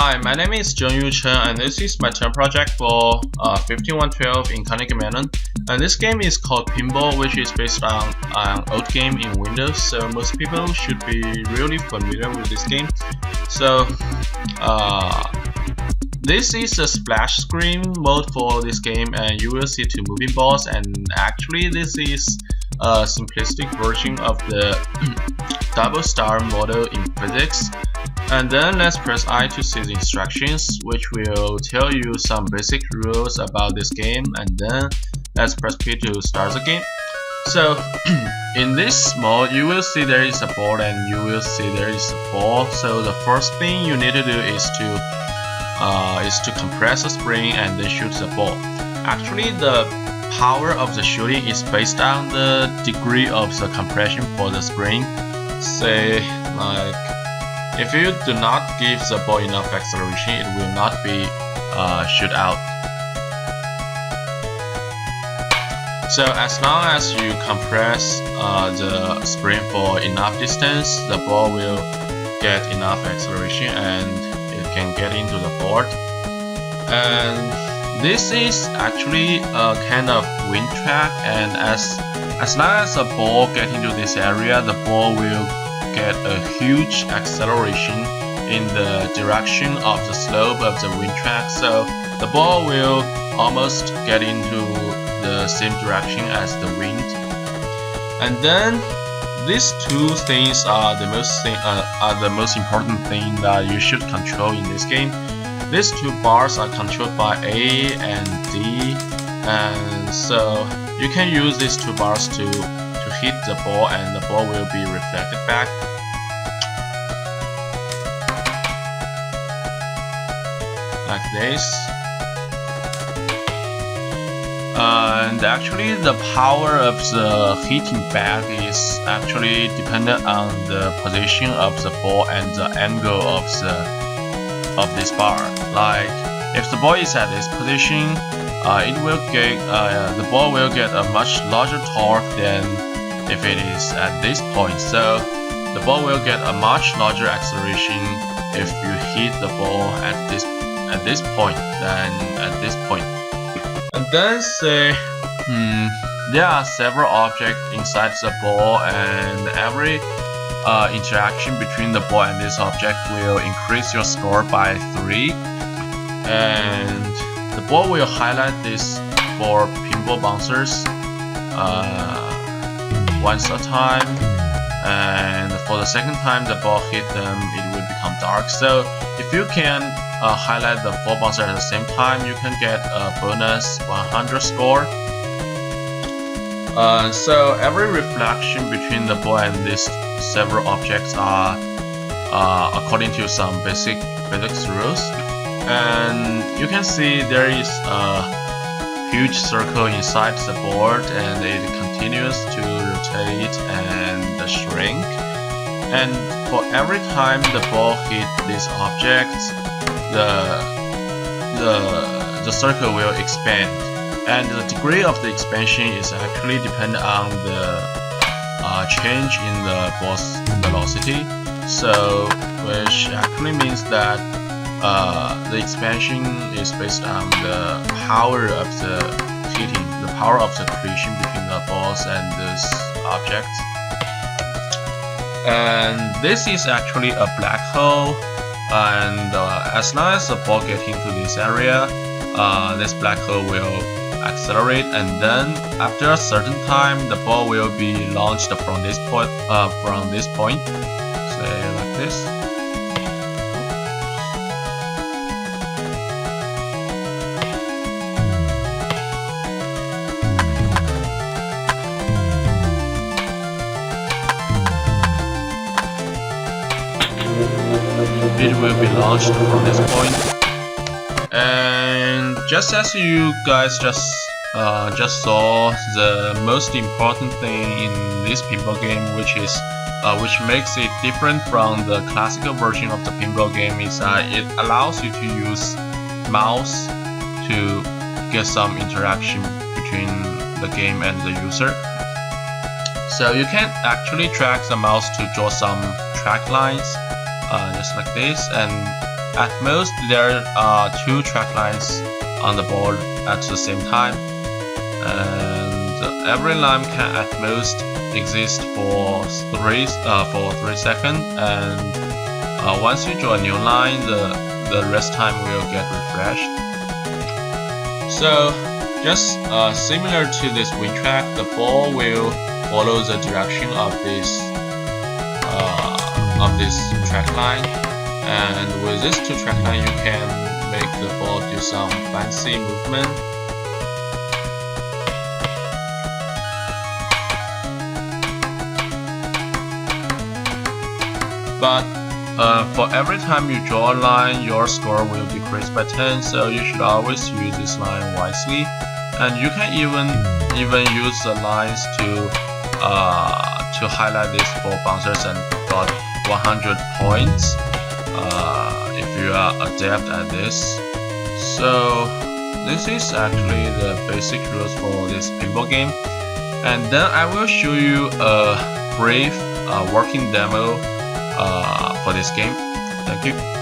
Hi, my name is Junyu Chen and this is my termProject for 15112 in Carnegie Mellon. And this game is called Pinball, which is based on an old game in Windows, so most people should be really familiar with this game. So this is a splash screen mode for this game, and you will see two moving balls, and actually this is a simplistic version of the double star model in physics. And then let's press I to see the instructions, which will tell you some basic rules about this game, and then let's press P to start the game. So in this mode you will see there is a board and you will see there is a ball. So the first thing you need to do is to compress the spring and then shoot the ball. Actually the power of the shooting is based on the degree of the compression for the spring. Say like if you do not give the ball enough acceleration, it will not be shoot out. So as long as you compress the spring for enough distance, the ball will get enough acceleration and it can get into the board. And this is actually a kind of wind track, and as long as the ball get into this area, the ball will get a huge acceleration in the direction of the slope of the wind track, so the ball will almost get into the same direction as the wind. And then these two things are the most important thing that you should control in this game. These two bars are controlled by A and D, and so you can use these two bars to hit the ball, and the ball will be reflected back. Like this. And actually the power of the hitting back is actually dependent on the position of the ball and the angle of this bar. Like if the ball is at this position, the ball will get a much larger torque than if it is at this point. So the ball will get a much larger acceleration if you hit the ball at this point than at this point. And then say there are several objects inside the ball, and every interaction between the ball and this object will increase your score by 3. And the ball will highlight this for pinball bouncers once a time, and for the second time the ball hit them, it will become dark. So if you can highlight the 4 bouncers at the same time, you can get a bonus 100 score. So every reflection between the ball and these several objects are according to some basic physics rules. And you can see there is a huge circle inside the board, and it continues to rotate and shrink. And for every time the ball hits these objects, the circle will expand, and the degree of the expansion is actually dependent on the change in the ball's velocity. So which actually means that the expansion is based on the power of the hitting, the power of the collision between the balls and this object. And this is actually a black hole, and as long as the ball gets into this area, this black hole will accelerate, and then after a certain time the ball will be launched from this point, say like this. It will be launched from this point. And just as you guys just saw, the most important thing in this pinball game, which makes it different from the classical version of the pinball game, is that it allows you to use mouse to get some interaction between the game and the user. So you can actually track the mouse to draw some track lines, just like this, and At most, there are 2 track lines on the board at the same time, and every line can at most exist for 3 seconds, and once you draw a new line, the rest time will get refreshed. So just similar to this wind track, the ball will follow the direction of this track line, and with this 2 track line you can make the ball do some fancy movement. But for every time you draw a line, your score will decrease by 10, so you should always use this line wisely. And you can even use the lines to highlight this for bouncers and got 100 points if you are adept at this. So this is actually the basic rules for this pinball game, and then I will show you a brief working demo for this game. Thank you.